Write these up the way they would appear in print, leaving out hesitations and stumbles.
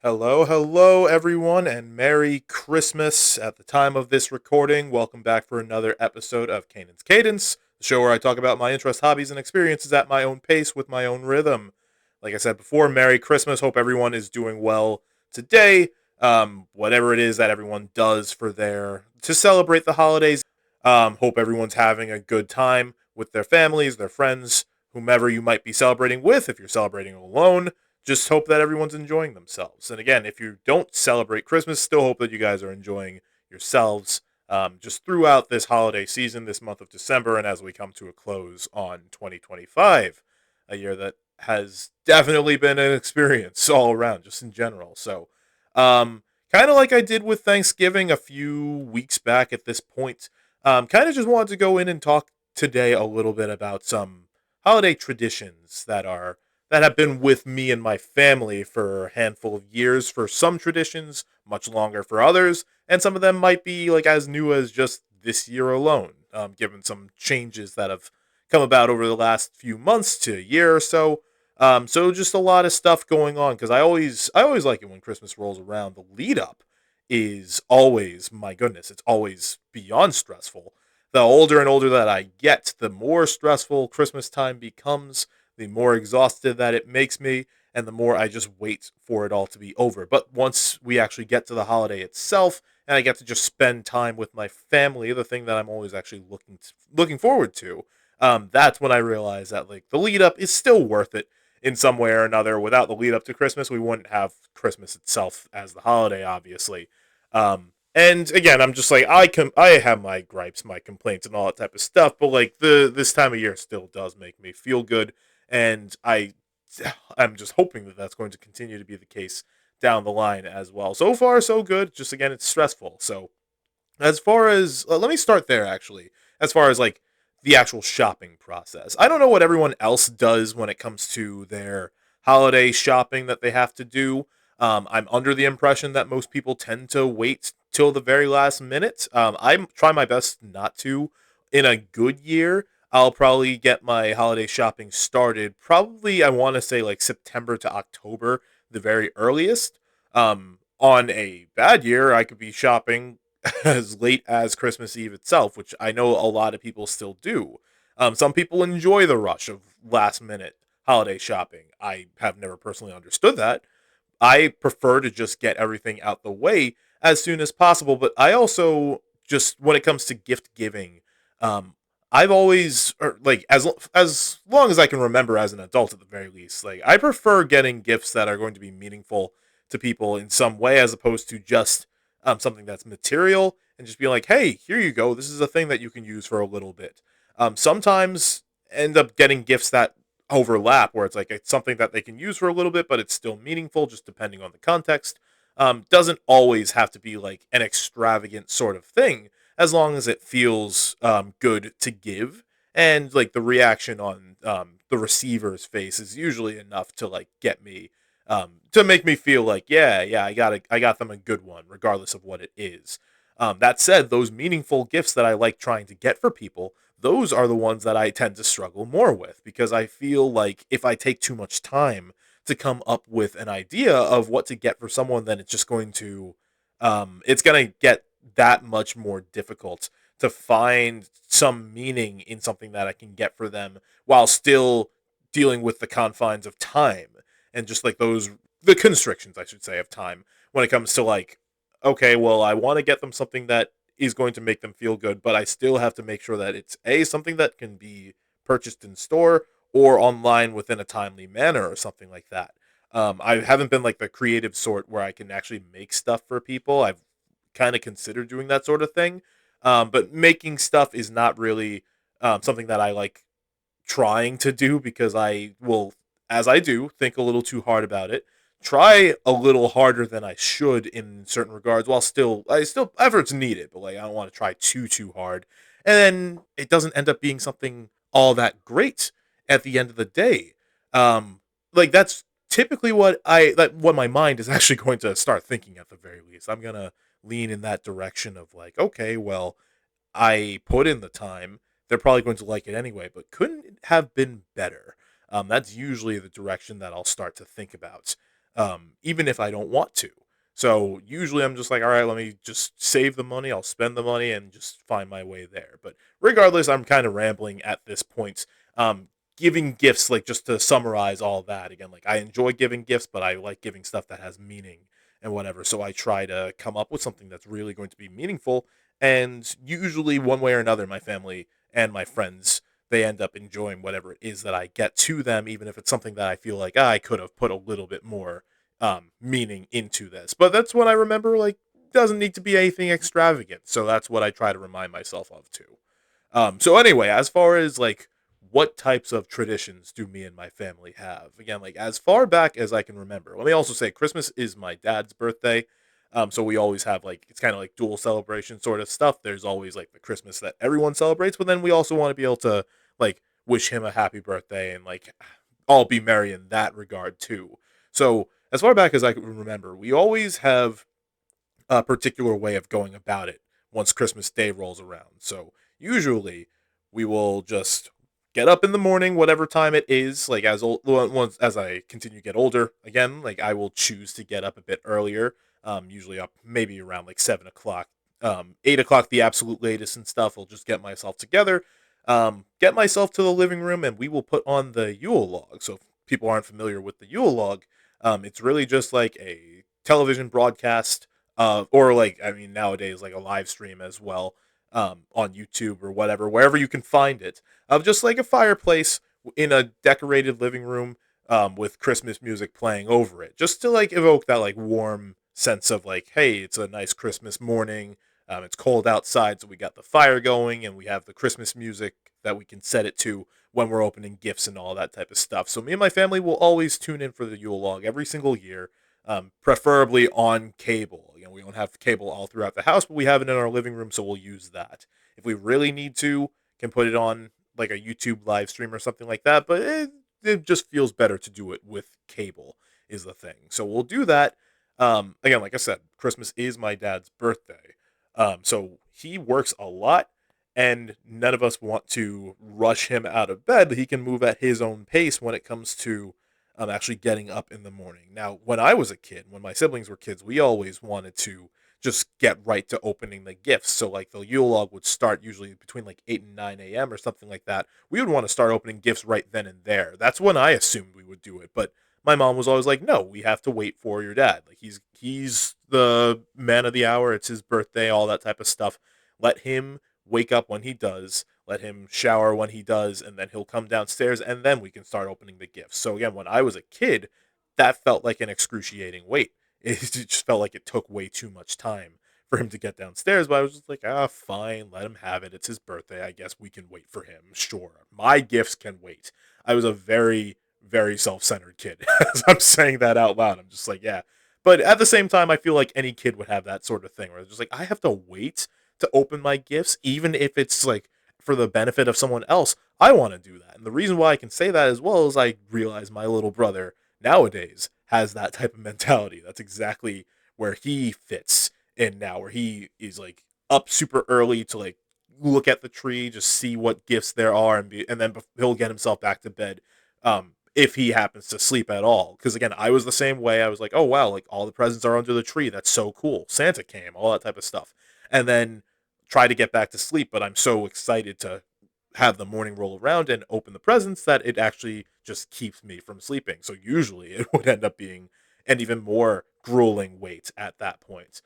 Hello, hello, everyone, and Merry Christmas at the time of this recording. Welcome back for another episode of Kanan's Cadence, the show where I talk about my interests, hobbies, and experiences at my own pace with my own rhythm. Like I said before, Merry Christmas. Hope everyone is doing well today. Whatever it is that everyone does for to celebrate the holidays. Hope everyone's having a good time with their families, their friends, whomever you might be celebrating with. If you're celebrating alone, just hope that everyone's enjoying themselves. And again, if you don't celebrate Christmas, still hope that you guys are enjoying yourselves just throughout this holiday season, this month of December, and as we come to a close on 2025, a year that has definitely been an experience all around, just in general. So, kind of like I did with Thanksgiving a few weeks back at this point, kind of just wanted to go in and talk today a little bit about some holiday traditions that have been with me and my family for a handful of years for some traditions, much longer for others, and some of them might be like as new as just this year alone, given some changes that have come about over the last few months to a year or so. So just a lot of stuff going on because I always like it when Christmas rolls around. The lead up is always, my goodness, it's always beyond stressful. The older and older that I get, the more stressful Christmas time becomes, the more exhausted that it makes me, and the more I just wait for it all to be over. But once we actually get to the holiday itself, and I get to just spend time with my family, the thing that I'm always actually looking forward to, that's when I realize that like the lead up is still worth it in some way or another. Without the lead up to Christmas, we wouldn't have Christmas itself as the holiday, obviously. And again, I'm just like I have my gripes, my complaints, and all that type of stuff. But like this time of year still does make me feel good, and I'm just hoping that that's going to continue to be the case down the line as well. So far, so good. Just again, it's stressful. So as far as let me start there actually. As far as like the actual shopping process, I don't know what everyone else does when it comes to their holiday shopping that they have to do. I'm under the impression that most people tend to wait till the very last minute. I try my best not to. In a good year, I'll probably get my holiday shopping started. Probably, I want to say like September to October, the very earliest. On a bad year, I could be shopping as late as Christmas Eve itself, which I know a lot of people still do. Some people enjoy the rush of last minute holiday shopping. I have never personally understood that. I prefer to just get everything out the way as soon as possible, but I also just when it comes to gift giving, um, I've always or like as long as I can remember as an adult at the very least, like I prefer getting gifts that are going to be meaningful to people in some way as opposed to just something that's material and just being like, hey, here you go. This is a thing that you can use for a little bit. Sometimes end up getting gifts that overlap where it's like it's something that they can use for a little bit, but it's still meaningful just depending on the context. Doesn't always have to be like an extravagant sort of thing as long as it feels good to give. And like the reaction on the receiver's face is usually enough to like get me to make me feel like yeah I got them a good one regardless of what it is. That said, those meaningful gifts that I like trying to get for people, those are the ones that I tend to struggle more with because I feel like if I take too much time to come up with an idea of what to get for someone, then it's just going to it's going to get that much more difficult to find some meaning in something that I can get for them while still dealing with the confines of time and just like the constrictions I should say of time when it comes to like okay, well, I want to get them something that is going to make them feel good, but I still have to make sure that it's a something that can be purchased in store or online within a timely manner or something like that. I haven't been like the creative sort where I can actually make stuff for people. I've kind of considered doing that sort of thing, but making stuff is not really something that I like trying to do because I will, as I do, think a little too hard about it. Try a little harder than I should in certain regards, while I still efforts needed, but like I don't want to try too hard, and then it doesn't end up being something all that great at the end of the day. Like that's typically what my mind is actually going to start thinking at the very least. I'm gonna lean in that direction of like, okay, well, I put in the time. They're probably going to like it anyway, but couldn't it have been better? That's usually the direction that I'll start to think about. even if I don't want to. So usually I'm just like, all right, let me just save the money. I'll spend the money and just find my way there. But regardless, I'm kind of rambling at this point. Um, Giving gifts, like just to summarize all that again, like I enjoy giving gifts, but I like giving stuff that has meaning and whatever. So I try to come up with something that's really going to be meaningful. And usually, one way or another, my family and my friends they end up enjoying whatever it is that I get to them, even if it's something that I feel like I could have put a little bit more meaning into this. But that's what I remember. Like, doesn't need to be anything extravagant. So that's what I try to remind myself of too. So anyway, as far as like what types of traditions do me and my family have? Again, like as far back as I can remember. Let me also say Christmas is my dad's birthday. So we always have like it's kind of like dual celebration sort of stuff. There's always like the Christmas that everyone celebrates, but then we also want to be able to like wish him a happy birthday and like all be merry in that regard too. So as far back as I can remember, we always have a particular way of going about it once Christmas Day rolls around. So usually we will just get up in the morning, whatever time it is. Like as old once as I continue to get older, again, like I will choose to get up a bit earlier. Usually up maybe around like 7 o'clock, 8 o'clock, the absolute latest and stuff. I'll just get myself together, get myself to the living room, and we will put on the Yule log. So if people aren't familiar with the Yule log, it's really just like a television broadcast or like I mean nowadays like a live stream as well on YouTube or whatever, wherever you can find it, of just like a fireplace in a decorated living room with Christmas music playing over it, just to like evoke that like warm sense of like, hey, it's a nice Christmas morning. It's cold outside, so we got the fire going, and we have the Christmas music that we can set it to when we're opening gifts and all that type of stuff. So me and my family will always tune in for the Yule log every single year, preferably on cable. You know, we don't have cable all throughout the house, but we have it in our living room, so we'll use that. If we really need to, can put it on like a YouTube live stream or something like that, but it just feels better to do it with cable is the thing. So we'll do that. Again, like I said, Christmas is my dad's birthday. So he works a lot and none of us want to rush him out of bed. He can move at his own pace when it comes to actually getting up in the morning. Now, when I was a kid, when my siblings were kids, we always wanted to just get right to opening the gifts. So, like, the Yule log would start usually between like 8 and 9 a.m. or something like that. We would want to start opening gifts right then and there. That's when I assumed we would do it. But my mom was always like, no, we have to wait for your dad. Like, he's the man of the hour. It's his birthday, all that type of stuff. Let him wake up when he does, let him shower when he does, and then he'll come downstairs, and then we can start opening the gifts. So again, when I was a kid, that felt like an excruciating wait. It just felt like it took way too much time for him to get downstairs, but I was just like, fine, let him have it. It's his birthday. I guess we can wait for him. Sure. My gifts can wait. I was a very, very self centered kid. As I'm saying that out loud, I'm just like, yeah. But at the same time, I feel like any kid would have that sort of thing where it's just like, I have to wait to open my gifts, even if it's like for the benefit of someone else. I want to do that. And the reason why I can say that as well is I realize my little brother nowadays has that type of mentality. That's exactly where he fits in now, where he is like up super early to like look at the tree, just see what gifts there are, and then he'll get himself back to bed. If he happens to sleep at all, because again, I was the same way. I was like, oh wow, like all the presents are under the tree. That's so cool. Santa came, all that type of stuff, and then try to get back to sleep. But I'm so excited to have the morning roll around and open the presents that it actually just keeps me from sleeping. So usually it would end up being an even more grueling wait at that point.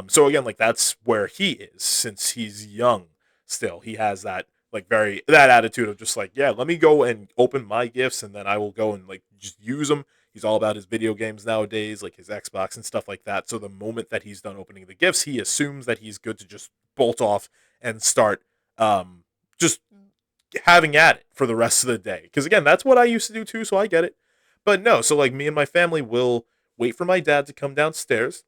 So again, like that's where he is since he's young still. He has that like very that attitude of just like, yeah, let me go and open my gifts and then I will go and like just use them. He's all about his video games nowadays, like his Xbox and stuff like that. So the moment that he's done opening the gifts, he assumes that he's good to just bolt off and start just having at it for the rest of the day. Because again, that's what I used to do too, so I get it. But no, so like me and my family will wait for my dad to come downstairs.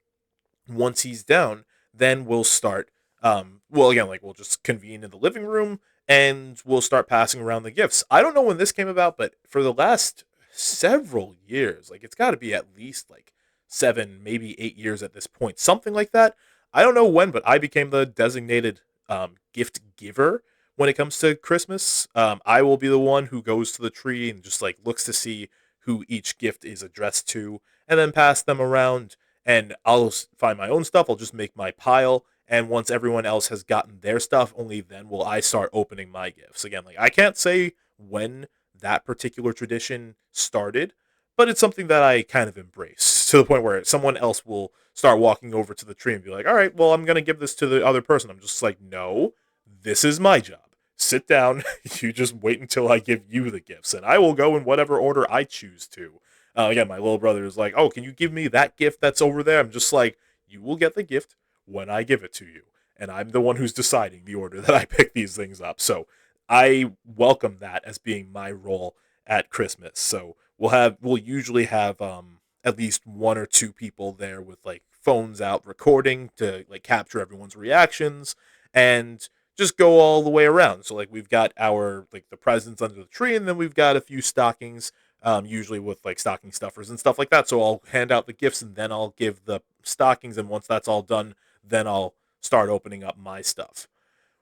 Once he's down, then we'll start. Well, again, like we'll just convene in the living room and we'll start passing around the gifts. I don't know when this came about, but for the last several years, like it's got to be at least like 7, maybe 8 years at this point, something like that. I don't know when, but I became the designated gift giver when it comes to Christmas. I will be the one who goes to the tree and just like looks to see who each gift is addressed to, and then pass them around. And I'll find my own stuff. I'll just make my pile. And once everyone else has gotten their stuff, only then will I start opening my gifts. Again, like I can't say when that particular tradition started, but it's something that I kind of embrace to the point where someone else will start walking over to the tree and be like, all right, well, I'm going to give this to the other person. I'm just like, no, this is my job. Sit down. You just wait until I give you the gifts, and I will go in whatever order I choose to. Again, my little brother is like, oh, can you give me that gift that's over there? I'm just like, you will get the gift when I give it to you. And I'm the one who's deciding the order that I pick these things up. So I welcome that as being my role at Christmas. So we'll usually have at least one or two people there with like phones out recording to like capture everyone's reactions and just go all the way around. So like we've got our like the presents under the tree, and then we've got a few stockings, usually with like stocking stuffers and stuff like that. So I'll hand out the gifts and then I'll give the stockings, and once that's all done, then I'll start opening up my stuff.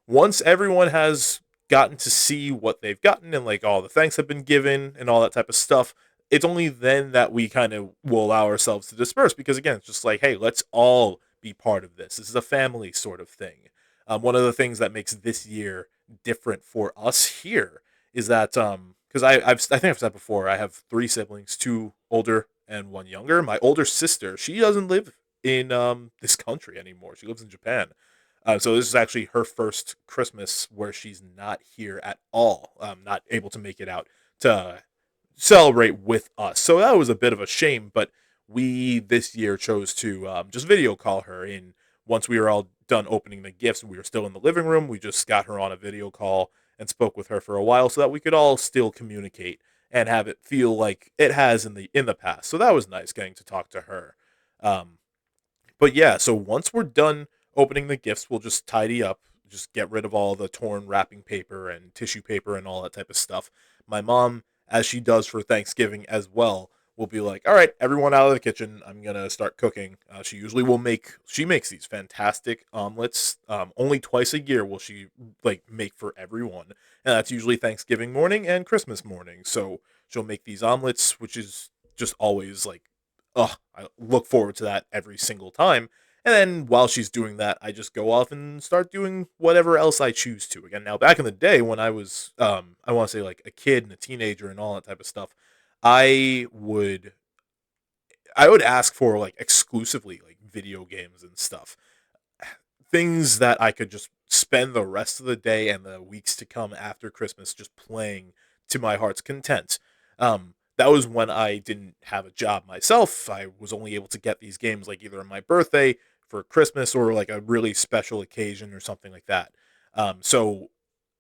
Once everyone has gotten to see what they've gotten and like all the thanks have been given and all that type of stuff, it's only then that we kind of will allow ourselves to disperse, because again, it's just like, hey, let's all be part of this. This is a family sort of thing. One of the things that makes this year different for us here is that because I think I've said before, I have three siblings, two older and one younger. My older sister, she doesn't live in this country anymore. She lives in Japan. So this is actually her first Christmas where she's not here at all, not able to make it out to celebrate with us. So that was a bit of a shame, but we this year chose to just video call her. And once we were all done opening the gifts and we were still in the living room, we just got her on a video call and spoke with her for a while so that we could all still communicate and have it feel like it has in the past. So that was nice getting to talk to her. Um, but yeah, so once we're done opening the gifts, we'll just tidy up, just get rid of all the torn wrapping paper and tissue paper and all that type of stuff. My mom, as she does for Thanksgiving as well, will be like, "All right, everyone out of the kitchen. I'm gonna start cooking." She usually will she makes these fantastic omelets. Only twice a year will she like make for everyone, and that's usually Thanksgiving morning and Christmas morning. So she'll make these omelets, which is just always like, oh, I look forward to that every single time. And then while she's doing that, I just go off and start doing whatever else I choose to. Again, now back in the day when I was, I want to say like a kid and a teenager and all that type of stuff, I would, I would ask for like exclusively like video games and stuff, things that I could just spend the rest of the day and the weeks to come after Christmas just playing to my heart's content. That was when I didn't have a job myself. I was only able to get these games like either on my birthday, for Christmas, or like a really special occasion or something like that. So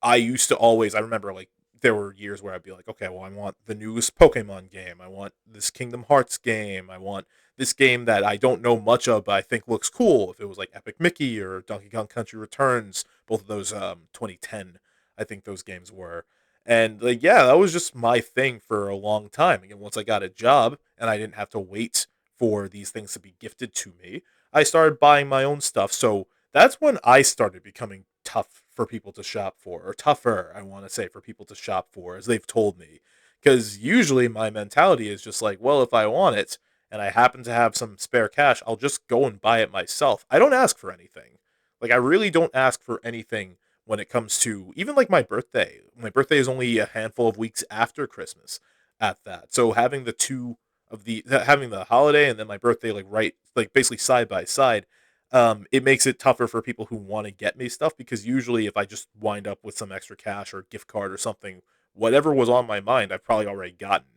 I used to always, I remember like there were years where I'd be like, okay, well, I want the newest Pokemon game. I want this Kingdom Hearts game. I want this game that I don't know much of, but I think looks cool. If it was like Epic Mickey or Donkey Kong Country Returns, both of those 2010, I think those games were. And like, yeah, that was just my thing for a long time. Again, once I got a job and I didn't have to wait for these things to be gifted to me, I started buying my own stuff. So that's when I started becoming tough for people to shop for, or tougher, I want to say, for people to shop for, as they've told me. Because usually my mentality is just like, well, if I want it and I happen to have some spare cash, I'll just go and buy it myself. I don't ask for anything. Like, I really don't ask for anything when it comes to even like my birthday. My birthday is only a handful of weeks after Christmas at that. So having the two of the having the holiday and then my birthday like right like basically side by side, it makes it tougher for people who want to get me stuff, because usually if I just wind up with some extra cash or gift card or something, whatever was on my mind, I've probably already gotten.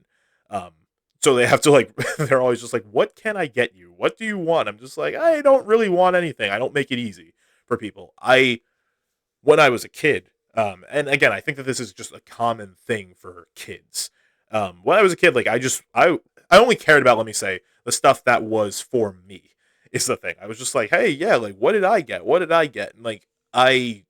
Um, so they have to like, they're always just like, "What can I get you? What do you want?" I'm just like, I don't really want anything. I don't make it easy for people. When I was a kid, and again, I think that this is just a common thing for kids. When I was a kid, like I only cared about, let me say, the stuff that was for me is the thing. I was just like, hey, yeah, like what did I get? What did I get? And I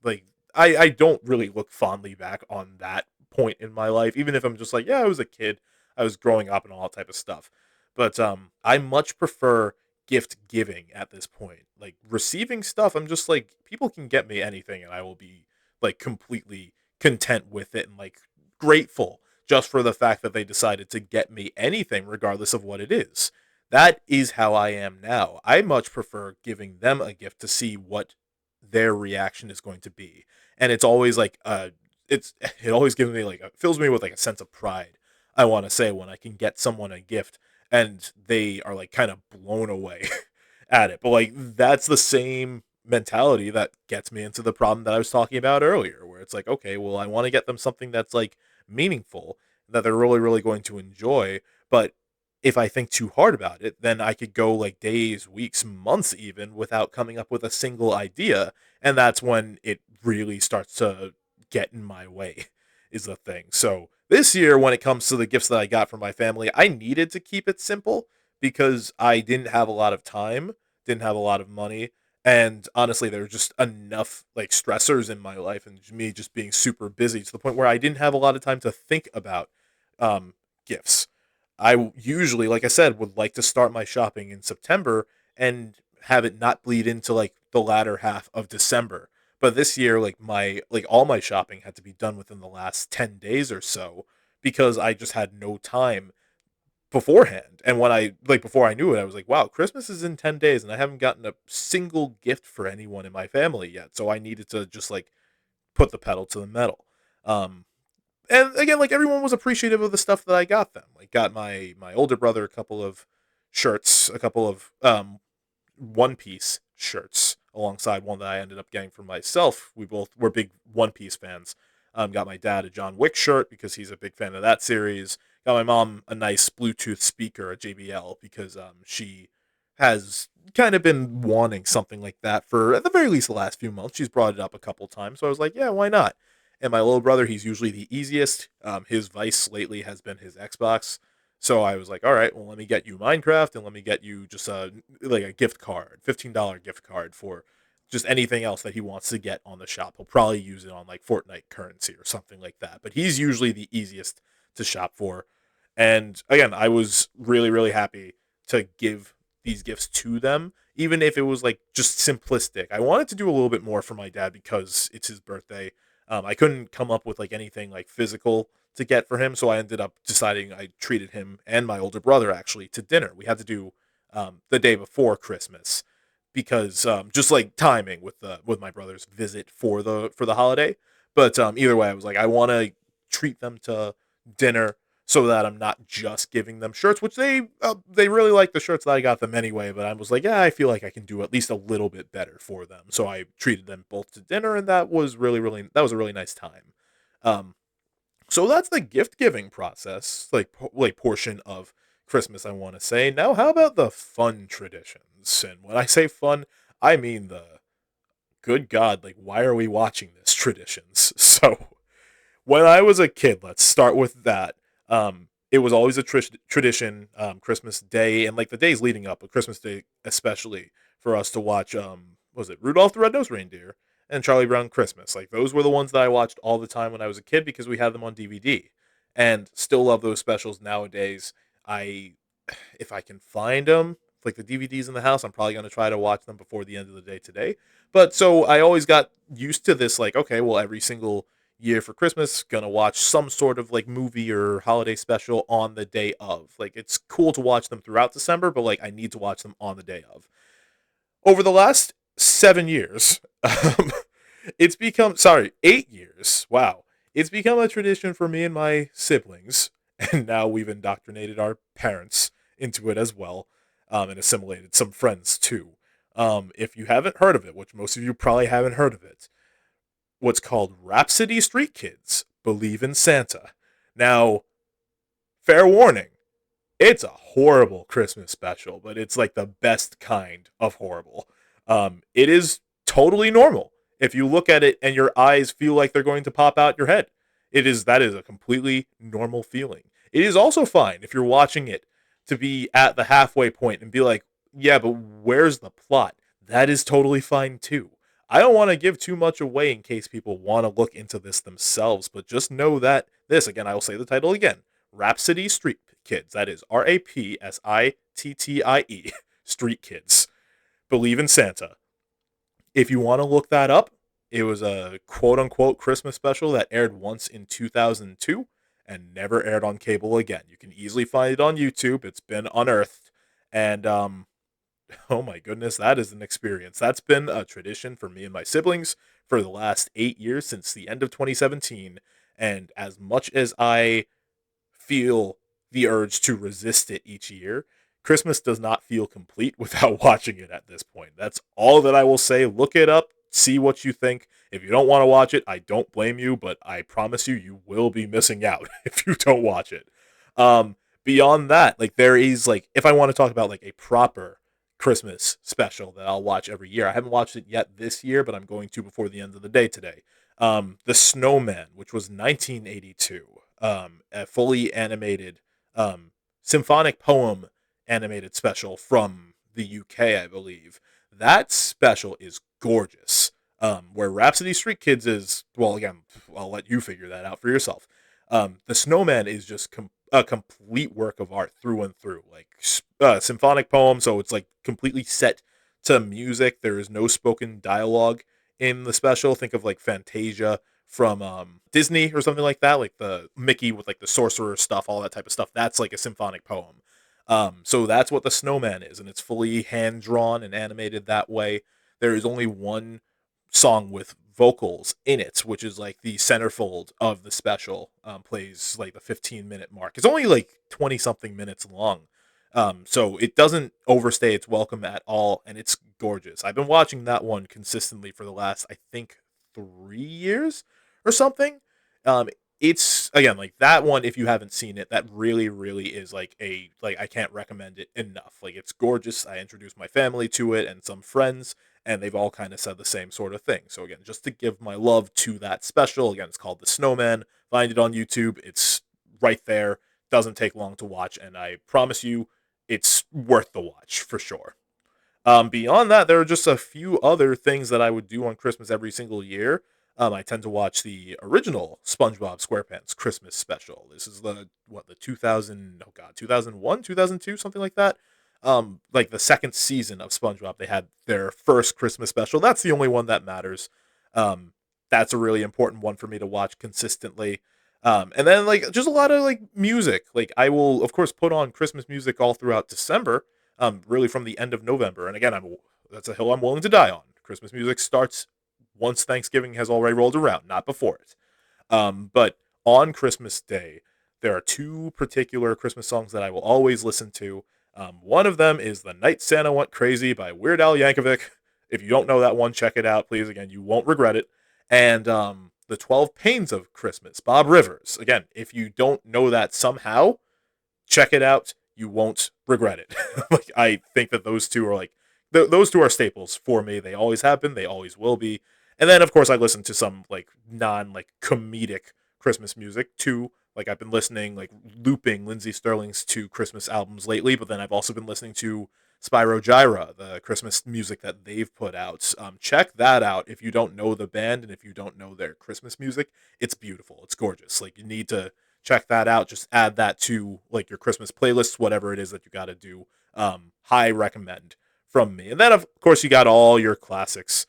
like I don't really look fondly back on that point in my life, even if I'm just like, yeah, I was a kid, I was growing up and all that type of stuff. But I much prefer gift giving at this point. Like receiving stuff, I'm just like, people can get me anything and I will be like completely content with it and like grateful just for the fact that they decided to get me anything, regardless of what it is. That is how I am now. I much prefer giving them a gift to see what their reaction is going to be. And it's always like, it always gives me like, fills me with like a sense of pride, I want to say, when I can get someone a gift and they are like kind of blown away at it. But like, that's the same mentality that gets me into the problem that I was talking about earlier, where it's like, okay, well, I want to get them something that's like meaningful, that they're really, really going to enjoy. But if I think too hard about it, then I could go like days, weeks, months even without coming up with a single idea. And that's when it really starts to get in my way, is the thing. So this year, when it comes to the gifts that I got from my family, I needed to keep it simple because I didn't have a lot of time, didn't have a lot of money, and honestly, there were just enough like stressors in my life and me just being super busy to the point where I didn't have a lot of time to think about um, gifts. Usually, like I said, would like to start my shopping in September and have it not bleed into like the latter half of December. But this year, like all my shopping had to be done within the last 10 days or so because I just had no time beforehand. And when I like before I knew it, I was like, wow, Christmas is in 10 days and I haven't gotten a single gift for anyone in my family yet. So I needed to just like put the pedal to the metal. Um and again, like everyone was appreciative of the stuff that I got them. Like got my older brother a couple of shirts, a couple of One Piece shirts alongside one that I ended up getting for myself. We both were big One Piece fans. Got my dad a John Wick shirt because he's a big fan of that series. Got my mom a nice Bluetooth speaker, a JBL, because she has kind of been wanting something like that for at the very least the last few months. She's brought it up a couple times, so I was like, yeah, why not? And my little brother, he's usually the easiest. His vice lately has been his Xbox. So I was like, all right, well, let me get you Minecraft and let me get you just like a gift card, $15 gift card for just anything else that he wants to get on the shop. He'll probably use it on like Fortnite currency or something like that. But he's usually the easiest to shop for. And again, I was really, really happy to give these gifts to them, even if it was like just simplistic. I wanted to do a little bit more for my dad because it's his birthday. I couldn't come up with like anything like physical to get for him, so I ended up deciding I treated him and my older brother actually to dinner. We had to do the day before Christmas because just like timing with my brother's visit for the holiday. But either way, I was like, I want to treat them to dinner so that I'm not just giving them shirts, which they really like the shirts that I got them anyway. But I was like, yeah, I feel like I can do at least a little bit better for them. So I treated them both to dinner, and that was that was a really nice time. Um, so that's the gift giving process, like portion of Christmas, I want to say. Now, how about the fun traditions? And when I say fun, I mean the good God, like why are we watching this traditions? So when I was a kid, let's start with that. It was always a tradition, Christmas Day and like the days leading up, but Christmas Day especially, for us to watch. Was it Rudolph the Red-Nosed Reindeer and Charlie Brown Christmas? Like those were the ones that I watched all the time when I was a kid because we had them on DVD, and still love those specials nowadays. I, if I can find them, like the DVDs in the house, I'm probably gonna try to watch them before the end of the day today. But so I always got used to this, like, okay, well, every single year for Christmas, gonna watch some sort of like movie or holiday special on the day of. Like, it's cool to watch them throughout December, but like, I need to watch them on the day of. Over the last 7 years, it's become, sorry, 8 years. Wow. It's become a tradition for me and my siblings, and now we've indoctrinated our parents into it as well, and assimilated some friends too. If you haven't heard of it, which most of you probably haven't heard of it, what's called Rhapsody Street Kids Believe in Santa. Now, fair warning, it's a horrible Christmas special, but it's like the best kind of horrible. It is totally normal if you look at it and your eyes feel like they're going to pop out your head. That is a completely normal feeling. It is also fine if you're watching it to be at the halfway point and be like, yeah, but where's the plot? That is totally fine too. I don't want to give too much away in case people want to look into this themselves, but just know that this, again, I will say the title again, Rhapsody Street Kids. That is Rapsittie. Street Kids Believe in Santa. If you want to look that up, it was a quote unquote Christmas special that aired once in 2002. and never aired on cable again. You can easily find it on YouTube. It's been unearthed, and oh my goodness, that is an experience. That's been a tradition for me and my siblings for the last 8 years since the end of 2017. And as much as I feel the urge to resist it each year, Christmas does not feel complete without watching it at this point. That's all that I will say. Look it up, see what you think. If you don't want to watch it, I don't blame you, but I promise you, you will be missing out if you don't watch it. Beyond that, like there is like if I want to talk about like a proper Christmas special that I'll watch every year. I haven't watched it yet this year, but I'm going to before the end of the day today. The Snowman, which was 1982, a fully animated symphonic poem animated special from the UK, I believe. That special is gorgeous. Where Rhapsody Street Kids is, well, again, I'll let you figure that out for yourself. The Snowman is just a complete work of art through and through, like symphonic poem. So it's like completely set to music. There is no spoken dialogue in the special. Think of like Fantasia from Disney or something like that, like the Mickey with like the sorcerer stuff, all that type of stuff. That's like a symphonic poem. So that's what the Snowman is, and it's fully hand drawn and animated that way. There is only one song with vocals in it, which is like the centerfold of the special. Plays like the 15-minute mark. It's only like 20 something minutes long. So it doesn't overstay its welcome at all, and it's gorgeous. I've been watching that one consistently for the last, I think, 3 years or something. It's again like that one. If you haven't seen it, that really, really is like I can't recommend it enough. Like it's gorgeous. I introduced my family to it and some friends, and they've all kind of said the same sort of thing. So again, just to give my love to that special. Again, it's called The Snowman. Find it on YouTube. It's right there. Doesn't take long to watch, and I promise you, it's worth the watch for sure. Beyond that, there are just a few other things that I would do on Christmas every single year. I tend to watch the original SpongeBob SquarePants Christmas special. This is the 2000, oh god, 2001, 2002, something like that. Like the second season of SpongeBob, they had their first Christmas special. That's the only one that matters. Um, that's a really important one for me to watch consistently. And then like just a lot of like music. Like I will of course put on Christmas music all throughout December, really from the end of November. And again, that's a hill I'm willing to die on. Christmas music starts once Thanksgiving has already rolled around, not before it. But on Christmas Day, there are two particular Christmas songs that I will always listen to. One of them is "The Night Santa Went Crazy" by Weird Al Yankovic. If you don't know that one, check it out, please. Again, you won't regret it. And "The 12 Pains of Christmas," Bob Rivers. Again, if you don't know that somehow, check it out. You won't regret it. Like I think that those two are like those two are staples for me. They always have been. They always will be. And then of course I listen to some like non like comedic Christmas music too. Like I've been listening like looping Lindsey Sterling's two Christmas albums lately, but then I've also been listening to Spyro Gyra, the Christmas music that they've put out. Check that out if you don't know the band and if you don't know their Christmas music. It's beautiful. It's gorgeous. Like you need to check that out. Just add that to like your Christmas playlists, whatever it is that you got to do. High recommend from me. And then of course you got all your classics.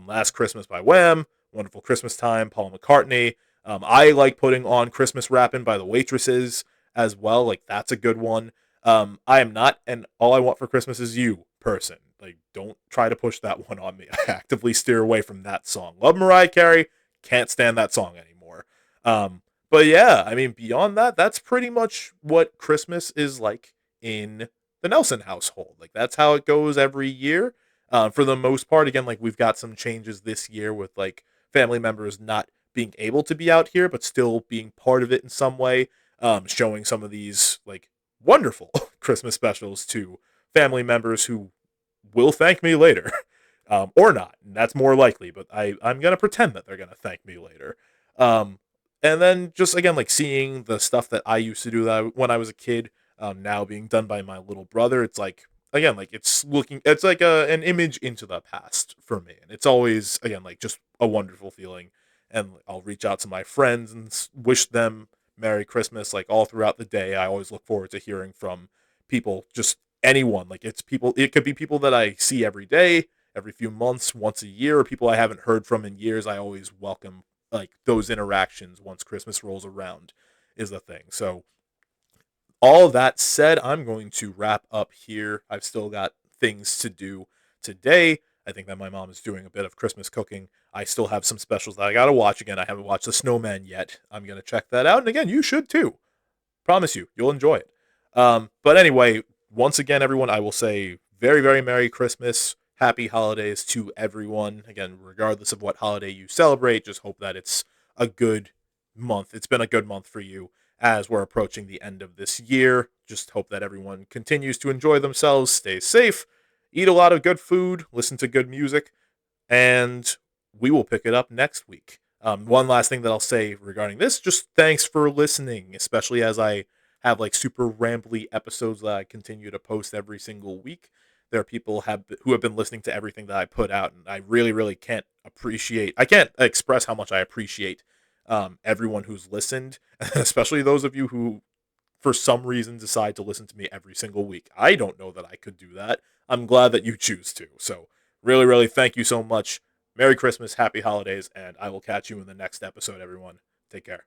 Last Christmas by Wham, Wonderful Christmas Time, Paul McCartney. I like putting on Christmas Rappin' by the Waitresses as well. Like that's a good one. I am not an All I Want for Christmas Is You person. Like don't try to push that one on me. I actively steer away from that song. Love Mariah Carey, can't stand that song anymore. But yeah, I mean beyond that, that's pretty much what Christmas is like in the Nelson household. Like that's how it goes every year. For the most part, again, like we've got some changes this year with like family members not being able to be out here, but still being part of it in some way. Showing some of these like wonderful Christmas specials to family members who will thank me later, or not. And that's more likely, but I'm gonna pretend that they're gonna thank me later. Um, and then just again, like seeing the stuff that I used to do when I was a kid, now being done by my little brother. It's like again, like it's like an image into the past for me, and it's always again like just a wonderful feeling. And I'll reach out to my friends and wish them Merry Christmas like all throughout the day. I always look forward to hearing from people, just anyone. Like it's people, it could be people that I see every day, every few months, once a year, or people I haven't heard from in years. I always welcome like those interactions once Christmas rolls around. is the thing. So all of that said, I'm going to wrap up here. I've still got things to do today. I think that my mom is doing a bit of Christmas cooking. I still have some specials that I got to watch again. I haven't watched The Snowman yet. I'm going to check that out. And again, you should too. Promise you, you'll enjoy it. But anyway, once again, everyone, I will say very, very Merry Christmas. Happy holidays to everyone. Again, regardless of what holiday you celebrate, just hope that it's a good month. It's been a good month for you as we're approaching the end of this year. Just hope that everyone continues to enjoy themselves, stay safe, eat a lot of good food, listen to good music, and we will pick it up next week. One last thing that I'll say regarding this, just thanks for listening, especially as I have like super rambly episodes that I continue to post every single week. There are people who have been listening to everything that I put out, and I really, really I can't express how much I appreciate everyone who's listened, especially those of you who, for some reason, decide to listen to me every single week. I don't know that I could do that. I'm glad that you choose to. So, really, really thank you so much. Merry Christmas, happy holidays, and I will catch you in the next episode, everyone. Take care.